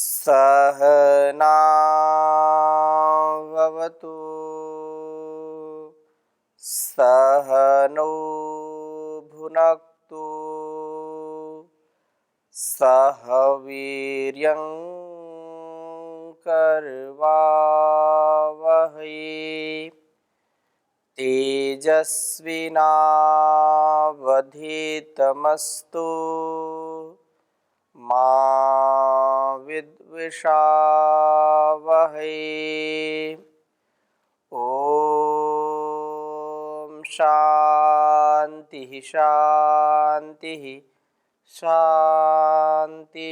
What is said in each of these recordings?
सहनाववतु सहनौ भुनक्तु सह वीर्यं करवावहै तेजस्विनावधीतमस्तु मा विद्विषावहै। ओम शांति शांति शांति।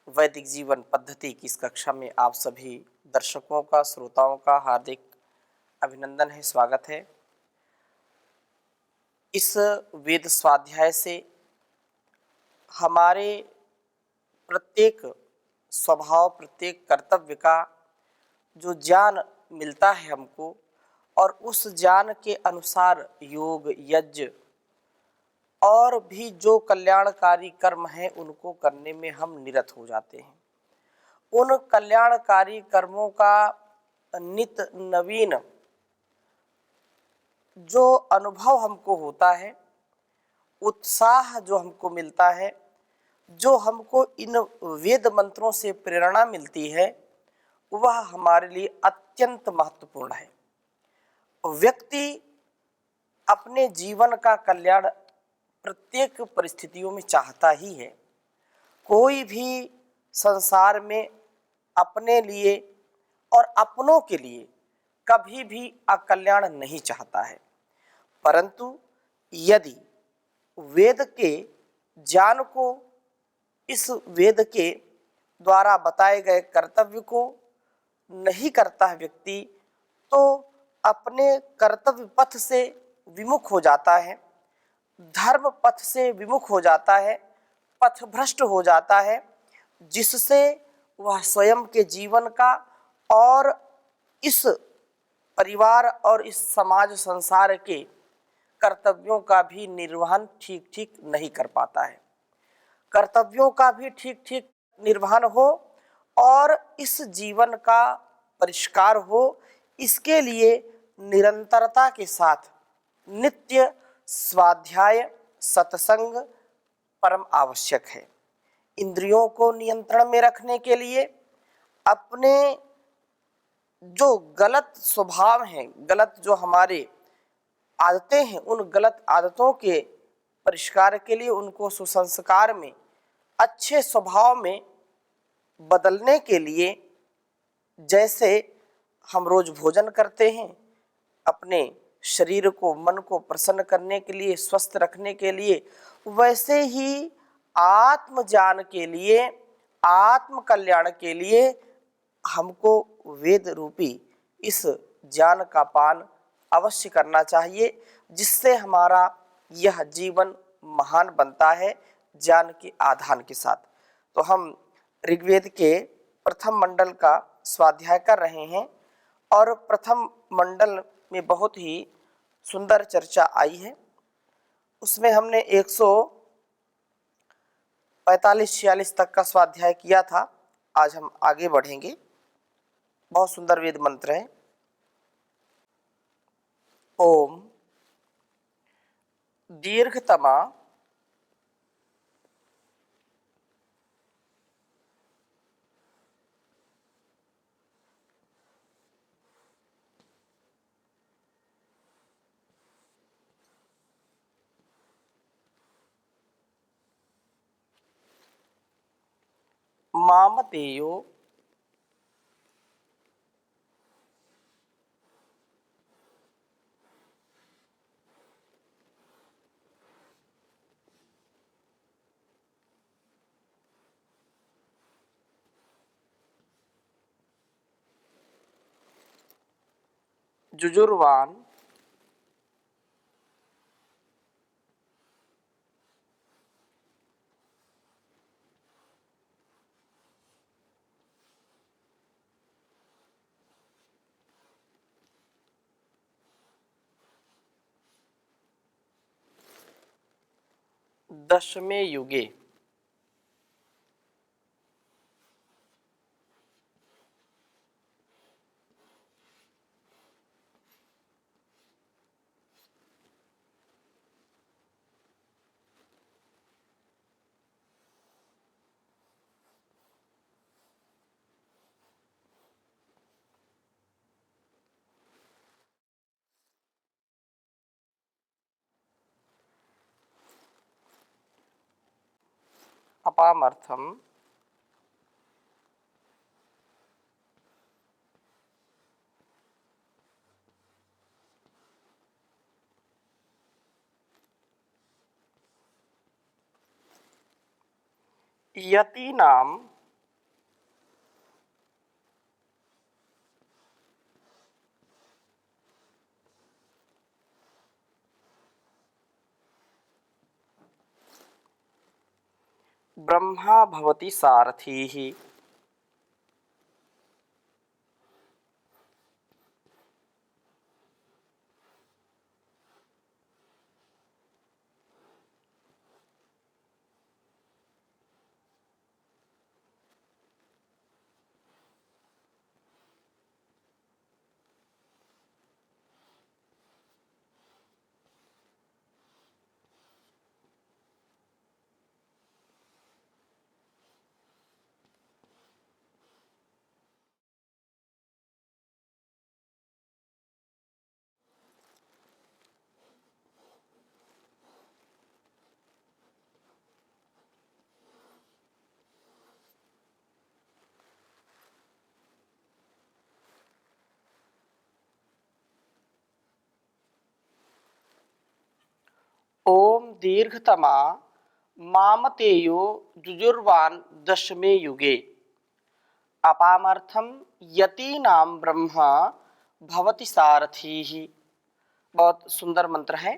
वैदिक जीवन पद्धति की इस कक्षा में आप सभी दर्शकों का, श्रोताओं का हार्दिक अभिनंदन है, स्वागत है। इस वेद स्वाध्याय से हमारे प्रत्येक स्वभाव, प्रत्येक कर्तव्य का जो ज्ञान मिलता है हमको, और उस ज्ञान के अनुसार योग, यज्ञ और भी जो कल्याणकारी कर्म हैं उनको करने में हम निरत हो जाते हैं। उन कल्याणकारी कर्मों का नित नवीन जो अनुभव हमको होता है, उत्साह जो हमको मिलता है, जो हमको इन वेद मंत्रों से प्रेरणा मिलती है, वह हमारे लिए अत्यंत महत्वपूर्ण है। व्यक्ति अपने जीवन का कल्याण प्रत्येक परिस्थितियों में चाहता ही है। कोई भी संसार में अपने लिए और अपनों के लिए कभी भी अकल्याण नहीं चाहता है, परंतु यदि वेद के ज्ञान को, इस वेद के द्वारा बताए गए कर्तव्य को नहीं करता है व्यक्ति, तो अपने कर्तव्य पथ से विमुख हो जाता है, धर्म पथ से विमुख हो जाता है, पथभ्रष्ट हो जाता है, जिससे वह स्वयं के जीवन का और इस परिवार और इस समाज संसार के कर्तव्यों का भी निर्वहन ठीक ठीक नहीं कर पाता है। कर्तव्यों का भी ठीक ठीक निर्वहन हो और इस जीवन का परिष्कार हो, इसके लिए निरंतरता के साथ नित्य स्वाध्याय, सत्संग परम आवश्यक है। इंद्रियों को नियंत्रण में रखने के लिए अपने जो गलत स्वभाव हैं, गलत जो हमारे आदतें हैं, उन गलत आदतों के परिष्कार के लिए, उनको सुसंस्कार में, अच्छे स्वभाव में बदलने के लिए, जैसे हम रोज भोजन करते हैं, अपने शरीर को, मन को प्रसन्न करने के लिए, स्वस्थ रखने के लिए, वैसे ही आत्म ज्ञान के लिए, आत्म कल्याण के लिए हमको वेद रूपी इस ज्ञान का पान अवश्य करना चाहिए, जिससे हमारा यह जीवन महान बनता है ज्ञान के आधान के साथ। तो हम ऋग्वेद के प्रथम मंडल का स्वाध्याय कर रहे हैं, और प्रथम मंडल में बहुत ही सुंदर चर्चा आई है। उसमें हमने 145-46 तक का स्वाध्याय किया था। आज हम आगे बढ़ेंगे। बहुत सुंदर वेद मंत्र है। ओम दीर्घतमा मामतेयो जुजुर्वान दशमे युगे अपामर्थम यतीनाम ब्रह्मा भवति सारथी। ओम दीर्घतमा मामतेयो जुजुर्वान दशमे युगे अपामर्थम यतीनाम ब्रह्मा भवति सारथी। बहुत सुंदर मंत्र है।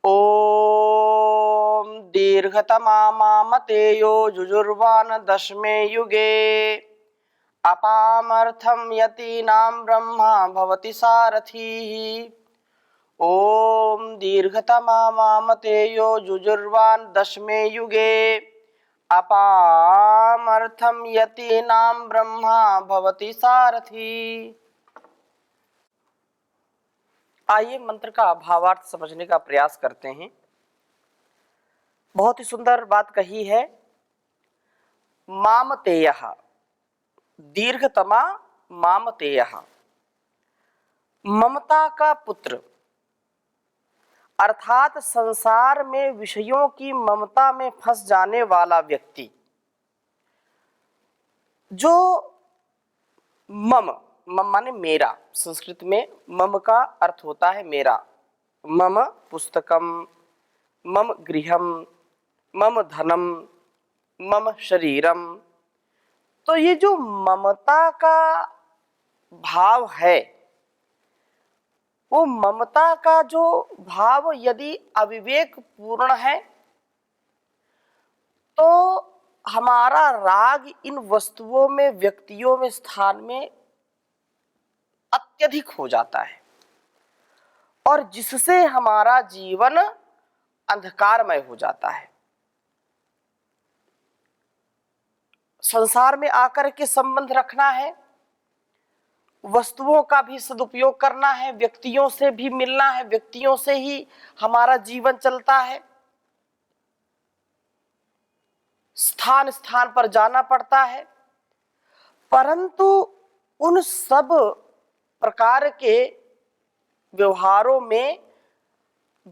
ओम दीर्घतमा मामतेयो जुजुर्वान दशमे युगे अपामर्थम यतीनाम ब्रह्मा भवति सारथी। ओम दीर्घतमा मामतेयो जुजुर्वान दशमे युगे अपामर्थम यतीनाम ब्रह्मा भवति सारथी। आइए मंत्र का भावार्थ समझने का प्रयास करते हैं। बहुत ही सुंदर बात कही है। मामतेयः, दीर्घतमा मामतेयः, ममता का पुत्र, अर्थात संसार में विषयों की ममता में फंस जाने वाला व्यक्ति, जो मम माने मेरा, संस्कृत में मम का अर्थ होता है मेरा। मम पुस्तकम, मम गृहम, मम धनम, मम शरीरम। तो ये जो ममता का भाव है, वो ममता का जो भाव यदि अविवेक पूर्ण है तो हमारा राग इन वस्तुओं में, व्यक्तियों में, स्थान में अत्यधिक हो जाता है और जिससे हमारा जीवन अंधकारमय हो जाता है। संसार में आकर के संबंध रखना है, वस्तुओं का भी सदुपयोग करना है, व्यक्तियों से भी मिलना है, व्यक्तियों से ही हमारा जीवन चलता है, स्थान स्थान पर जाना पड़ता है। परंतु उन सब प्रकार के व्यवहारों में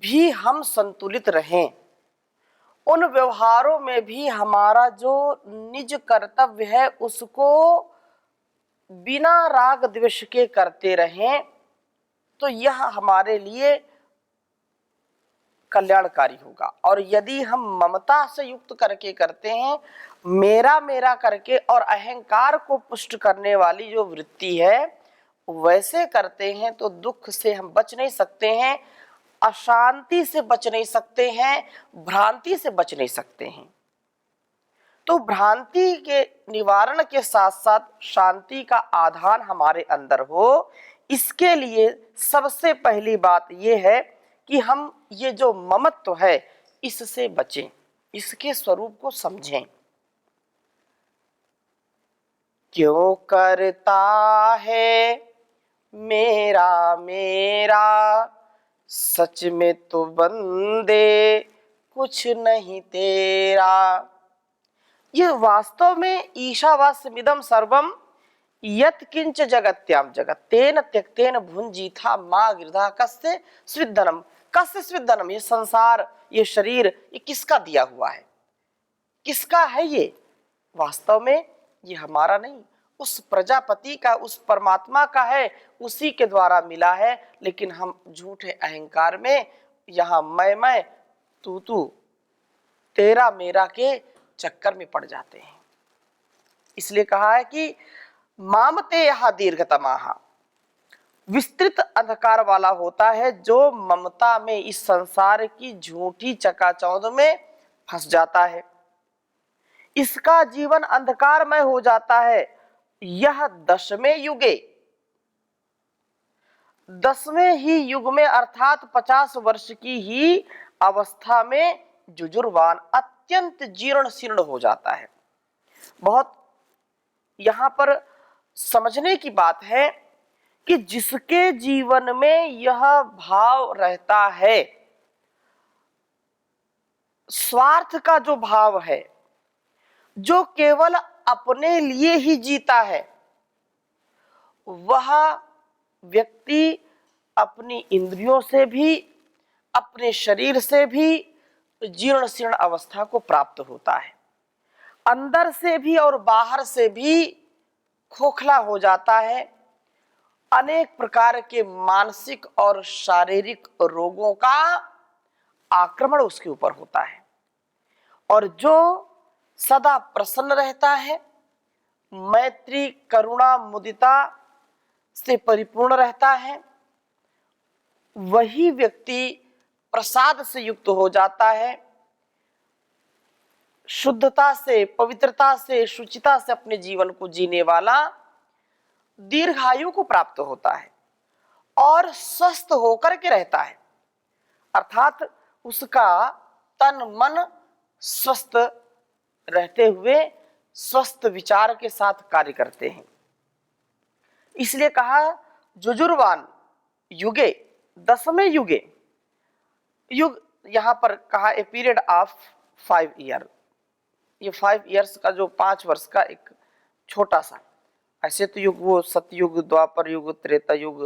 भी हम संतुलित रहें, उन व्यवहारों में भी हमारा जो निज कर्तव्य है उसको बिना राग द्वेष के करते रहें, तो यह हमारे लिए कल्याणकारी होगा। और यदि हम ममता से युक्त करके करते हैं, मेरा मेरा करके और अहंकार को पुष्ट करने वाली जो वृत्ति है वैसे करते हैं, तो दुख से हम बच नहीं सकते हैं, अशांति से बच नहीं सकते हैं, भ्रांति से बच नहीं सकते हैं। तो भ्रांति के निवारण के साथ साथ शांति का आधान हमारे अंदर हो, इसके लिए सबसे पहली बात यह है कि हम ये जो ममत्व है इससे बचें, इसके स्वरूप को समझें। क्यों करता है मेरा मेरा, सच में तो बंदे कुछ नहीं तेरा। ये वास्तव में ईशावास्यमिदं सर्वम यत् किंच जगत्याम जगत तेन त्यक्तेन भुंजीथा मा गिरधा कस्य स्विद्धनम। कस्य स्विद्धनम? ये संसार, ये शरीर, ये किसका दिया हुआ है? किसका है ये? वास्तव में ये हमारा नहीं, उस प्रजापति का, उस परमात्मा का है, उसी के द्वारा मिला है। लेकिन हम झूठे अहंकार में यहाँ मैं तू तेरा मेरा के चक्कर में पड़ जाते हैं। इसलिए कहा है कि मामते यह दीर्घतमाह, विस्तृत अंधकार वाला होता है जो ममता में इस संसार की झूठी चकाचौंध में फंस जाता है। इसका जीवन अंधकारमय हो जाता है। यह 10वें युगे, 10वें ही युग में अर्थात 50 वर्ष की ही अवस्था में जुजुर्वान अत्यंत जीर्ण शीर्ण हो जाता है। बहुत यहां पर समझने की बात है कि जिसके जीवन में यह भाव रहता है, स्वार्थ का जो भाव है, जो केवल अपने लिए ही जीता है, वह व्यक्ति अपनी इंद्रियों से भी, अपने शरीर से भी जीर्ण शीर्ण अवस्था को प्राप्त होता है। अंदर से भी और बाहर से भी खोखला हो जाता है। अनेक प्रकार के मानसिक और शारीरिक रोगों का आक्रमण उसके ऊपर होता है। और जो सदा प्रसन्न रहता है, मैत्री करुणा मुदिता से परिपूर्ण रहता है, वही व्यक्ति प्रसाद से युक्त हो जाता है। शुद्धता से, पवित्रता से, शुचिता से अपने जीवन को जीने वाला दीर्घायु को प्राप्त होता है और स्वस्थ होकर के रहता है। अर्थात उसका तन मन स्वस्थ रहते हुए स्वस्थ विचार के साथ कार्य करते हैं। इसलिए कहा जुजुर्वान युगे, 10वें युगे, युग यहां पर कहा ए पीरियड ऑफ 5 ईयर। ये 5 ईयर्स का जो 5 वर्ष का एक छोटा सा, ऐसे तो युग वो सतयुग, द्वापर युग, त्रेता युग,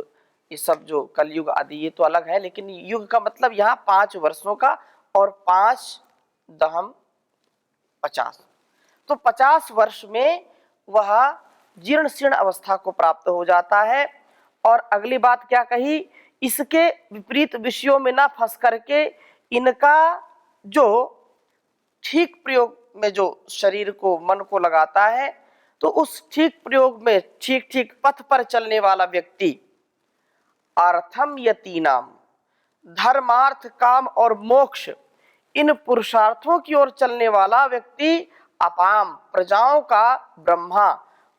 ये सब जो कलयुग आदि ये तो अलग है, लेकिन युग का मतलब यहाँ 5 वर्षों का, और 5 दहम 50, तो 50 वर्ष में वह जीर्ण शीर्ण अवस्था को प्राप्त हो जाता है। और अगली बात क्या कही, इसके विपरीत विषयों में ना फंस करके इनका जो ठीक प्रयोग में जो शरीर को, मन को लगाता है, तो उस ठीक प्रयोग में ठीक ठीक पथ पर चलने वाला व्यक्ति, अर्थम यतीनाम, धर्मार्थ काम और मोक्ष, इन पुरुषार्थों की ओर चलने वाला व्यक्ति अपाम, प्रजाओं का ब्रह्मा,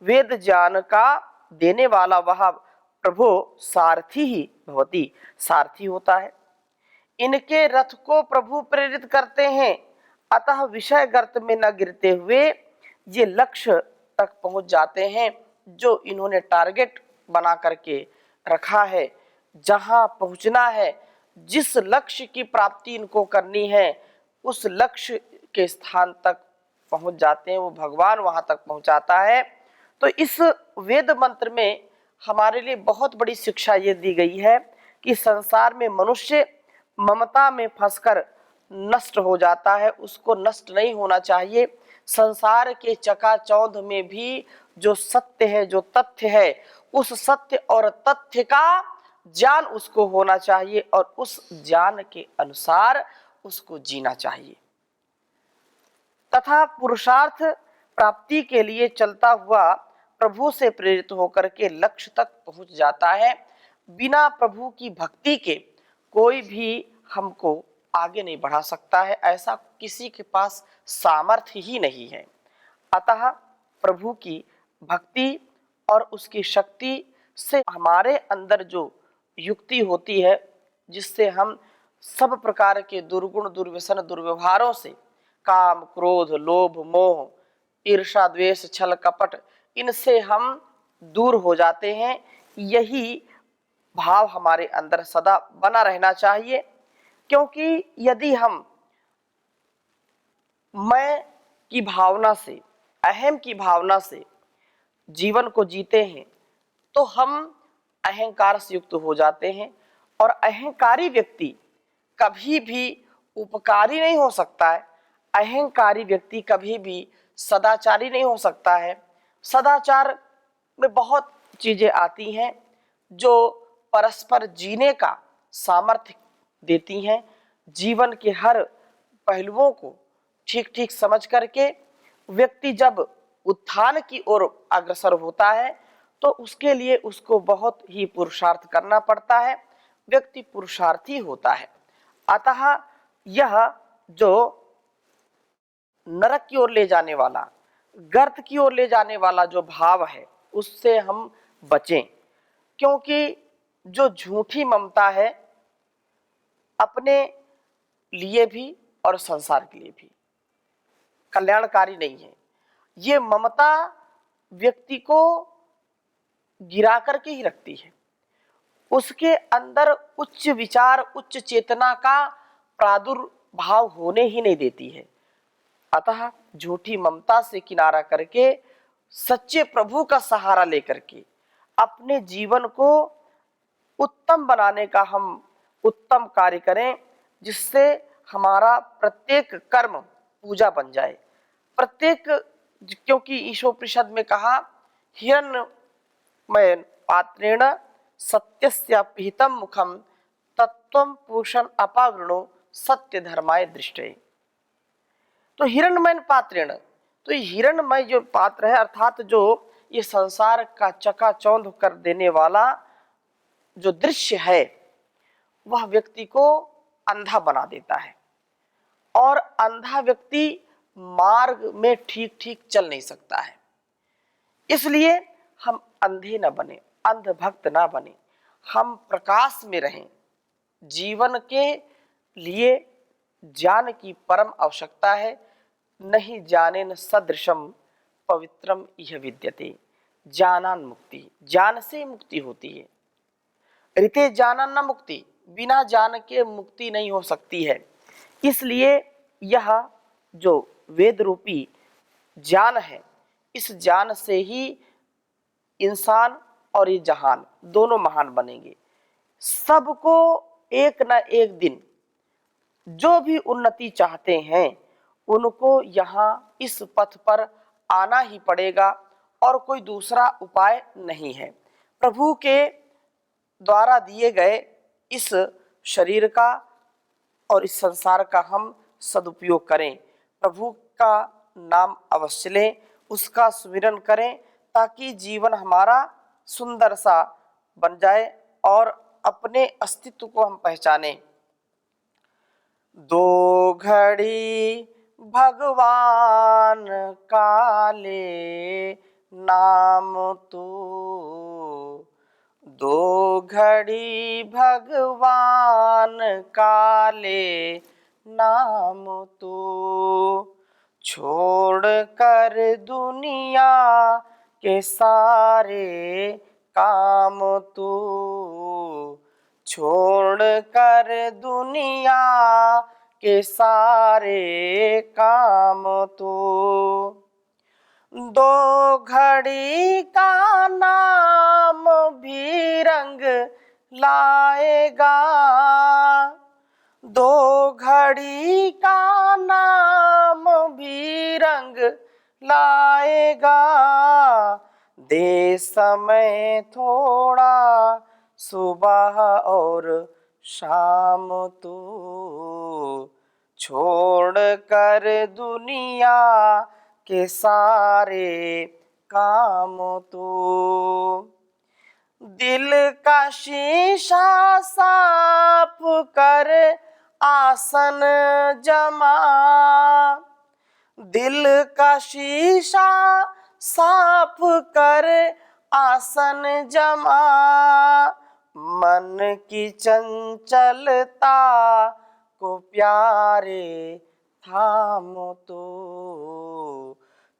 वेद ज्ञान का देने वाला वह प्रभु सारथी ही भवती, सारथी होता है। इनके रथ को प्रभु प्रेरित करते हैं, अतः विषय गर्त में न गिरते हुए ये लक्ष्य तक पहुंच जाते हैं जो इन्होंने टारगेट बना करके रखा है। जहां पहुंचना है, जिस लक्ष्य की प्राप्ति इनको करनी है, उस लक्ष्य के स्थान तक पहुंच जाते हैं, वो भगवान वहां तक पहुंचाता है। तो इस वेद मंत्र में हमारे लिए बहुत बड़ी शिक्षा ये दी गई है कि संसार में मनुष्य ममता में फंसकर नष्ट हो जाता है, उसको नष्ट नहीं होना चाहिए। संसार के चकाचौंध में भी जो सत्य है, जो तथ्य है, उस सत्य और तथ्य का ज्ञान उसको होना चाहिए और उस ज्ञान के अनुसार उसको जीना चाहिए। तथा पुरुषार्थ प्राप्ति के लिए चलता हुआ प्रभु से प्रेरित होकर के लक्ष्य तक पहुंच जाता है। बिना प्रभु की भक्ति के कोई भी हमको आगे नहीं बढ़ा सकता है, ऐसा किसी के पास सामर्थ्य ही नहीं है। अतः प्रभु की भक्ति और उसकी शक्ति से हमारे अंदर जो युक्ति होती है, जिससे हम सब प्रकार के दुर्गुण, दुर्व्यसन, दुर्व्यवहारों से, काम, क्रोध, लोभ, मोह, ईर्ष्या, द्वेष, छल, कपट, इनसे हम दूर हो जाते हैं। यही भाव हमारे अंदर सदा बना रहना चाहिए, क्योंकि यदि हम मैं की भावना से, अहम की भावना से जीवन को जीते हैं, तो हम अहंकार से युक्त हो जाते हैं। और अहंकारी व्यक्ति कभी भी उपकारी नहीं हो सकता है। अहंकारी व्यक्ति कभी भी सदाचारी नहीं हो सकता है। सदाचार में बहुत चीजें आती हैं जो परस्पर जीने का सामर्थ्य देती हैं। जीवन के हर पहलुओं को ठीक ठीक समझ करके व्यक्ति जब उत्थान की ओर अग्रसर होता है तो उसके लिए उसको बहुत ही पुरुषार्थ करना पड़ता है। व्यक्ति पुरुषार्थी होता है। अतः यह जो नरक की ओर ले जाने वाला, गर्त की ओर ले जाने वाला जो भाव है उससे हम बचें, क्योंकि जो झूठी ममता है अपने लिए भी और संसार के लिए भी कल्याणकारी नहीं है। ये ममता व्यक्ति को गिरा करके ही रखती है, उसके अंदर उच्च विचार उच्च चेतना का प्रादुर्भाव होने ही नहीं देती है। अतः झूठी ममता से किनारा करके सच्चे प्रभु का सहारा लेकर के अपने जीवन को उत्तम बनाने का हम उत्तम कार्य करें, जिससे हमारा प्रत्येक कर्म पूजा बन जाए। प्रत्येक, क्योंकि ईशोपनिषद में कहा हिरण्मय पात्रेण सत्यस्य पिहितम मुखम तत्वम पूषण अपावृणो सत्य धर्माय दृष्टे। तो हिरण्मय पात्रेण, तो हिरण्मय जो पात्र है अर्थात जो ये संसार का चकाचौंध कर देने वाला जो दृश्य है वह व्यक्ति को अंधा बना देता है, और अंधा व्यक्ति मार्ग में ठीक ठीक चल नहीं सकता है। इसलिए हम अंधे न बने, अंधभक्त ना बने, हम प्रकाश में रहें। जीवन के लिए ज्ञान की परम आवश्यकता है। नहीं ज्ञानेन सदृशम पवित्रम इह विद्यते। ज्ञानान मुक्ति, ज्ञान से मुक्ति होती है। ऋते ज्ञानान न मुक्ति, बिना ज्ञान के मुक्ति नहीं हो सकती है। इसलिए यह जो वेद रूपी ज्ञान है, इस ज्ञान से ही इंसान और ये जहान दोनों महान बनेंगे। सबको एक न एक दिन जो भी उन्नति चाहते हैं उनको यहाँ इस पथ पर आना ही पड़ेगा, और कोई दूसरा उपाय नहीं है। प्रभु के द्वारा दिए गए इस शरीर का और इस संसार का हम सदुपयोग करें। प्रभु का नाम अवश्य लें, उसका सुमिरन करें, ताकि जीवन हमारा सुंदर सा बन जाए और अपने अस्तित्व को हम पहचानें। दो घड़ी भगवान काले नाम तू, दो घड़ी भगवान काले नाम तू, छोड़ कर दुनिया के सारे काम तू, छोड़ कर दुनिया के सारे काम तू, दो घड़ी का नाम भी रंग लाएगा, दो घड़ी का नाम भी रंग लाएगा, दे समय थोड़ा सुबह और शाम तू, छोड़ कर दुनिया के सारे काम तू, दिल का शीशा साफ कर आसन जमा, दिल का शीशा साफ कर आसन जमा, मन की चंचलता को प्यारे थाम तो,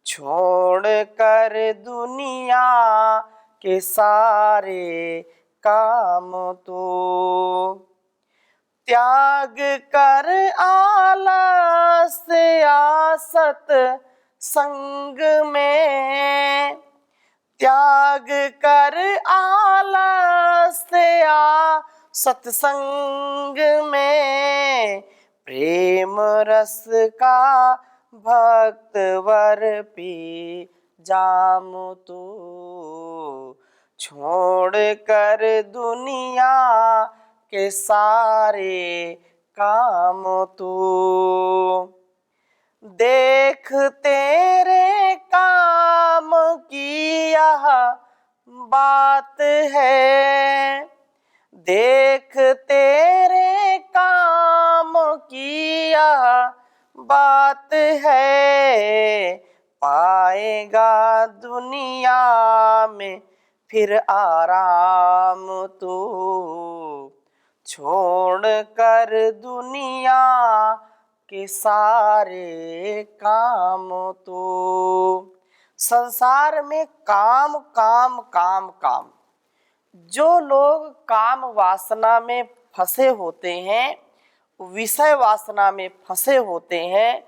छोड़ कर दुनिया के सारे काम तो, त्याग कर आलस आसत संग में, त्याग कर आलस सत्संग में, प्रेम रस का भक्त वर पी जाम तू, छोड़ कर दुनिया के सारे काम तू। देख तेरे काम की यह बात है, देख तेरे काम की यह बात है, पाएगा दुनिया में फिर आराम तू, छोड़ कर दुनिया के सारे काम तू। संसार में काम काम काम काम, जो लोग काम वासना में फंसे होते हैं, विषय वासना में फंसे होते हैं,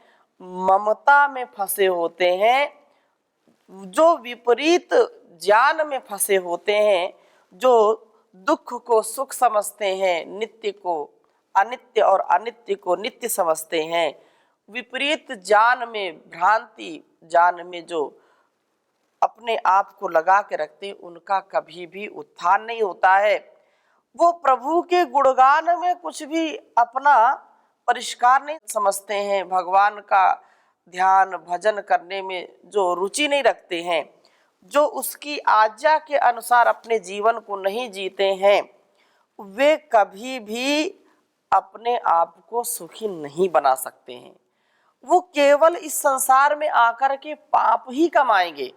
ममता में फंसे होते हैं, जो विपरीत ज्ञान में फंसे होते हैं, जो दुख को सुख समझते हैं, नित्य को अनित्य और अनित्य को नित्य समझते हैं, विपरीत ज्ञान में, भ्रांति ज्ञान में जो अपने आप को लगा के रखते हैं, उनका कभी भी उत्थान नहीं होता है। वो प्रभु के गुणगान में कुछ भी अपना परिष्कार नहीं समझते हैं, भगवान का ध्यान भजन करने में जो रुचि नहीं रखते हैं, जो उसकी आज्ञा के अनुसार अपने जीवन को नहीं जीते हैं, वे कभी भी अपने आप को सुखी नहीं बना सकते हैं। वो केवल इस संसार में आकर के पाप ही कमाएंगे।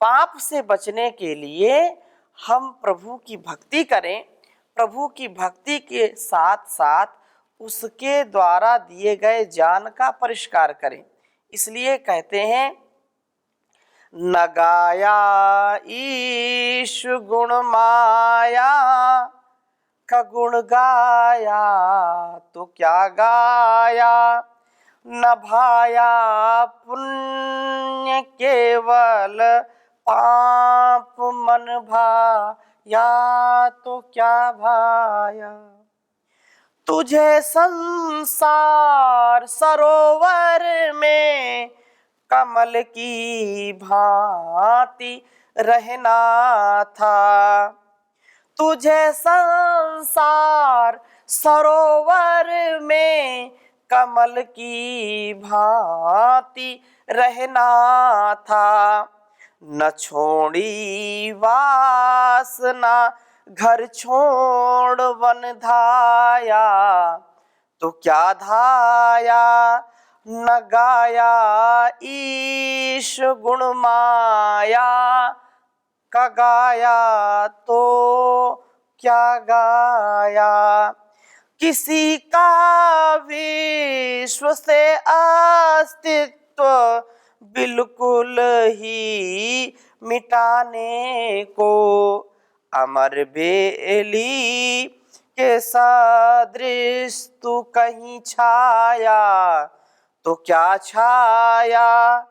पाप से बचने के लिए हम प्रभु की भक्ति करें, प्रभु की भक्ति के साथ साथ उसके द्वारा दिए गए ज्ञान का परिष्कार करें। इसलिए कहते हैं, न गाया ईश गुण माया, का गुण गाया तो क्या गाया, न भाया पुण्य केवल पाप मन भाया तो क्या भाया। तुझे संसार सरोवर में कमल की भांति रहना था, तुझे संसार सरोवर में कमल की भांति रहना था। न छोड़ी वासना घर छोड़ वन धाया तो क्या धाया, न गाया ईश गुण माया, का गाया तो क्या गाया। किसी का विश्व से अस्तित्व बिल्कुल ही मिटाने को, अमर बेली के सदृश तू कहीं छाया तो क्या छाया,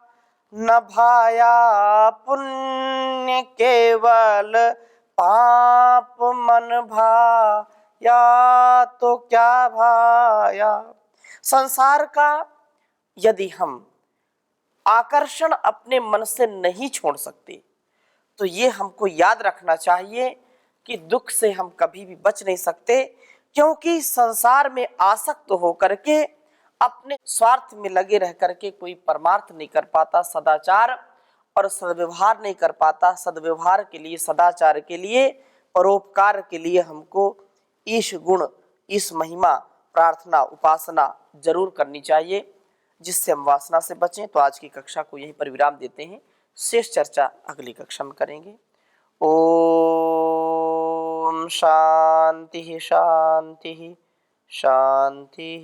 न भाया पुण्य केवल पाप मन भाया तो क्या भाया। संसार का यदि हम आकर्षण अपने मन से नहीं छोड़ सकते, तो ये हमको याद रखना चाहिए कि दुख से हम कभी भी बच नहीं सकते, क्योंकि संसार में आसक्त होकर के अपने स्वार्थ में लगे रह करके कोई परमार्थ नहीं कर पाता, सदाचार और सद्व्यवहार नहीं कर पाता। सद्व्यवहार के लिए, सदाचार के लिए, परोपकार के लिए हमको ईश गुण, ईश महिमा, प्रार्थना, उपासना जरूर करनी चाहिए, जिससे हम वासना से बचें। तो आज की कक्षा को यहीं पर विराम देते हैं, शेष चर्चा अगली कक्षा में करेंगे। ओम शांति शांति शांति।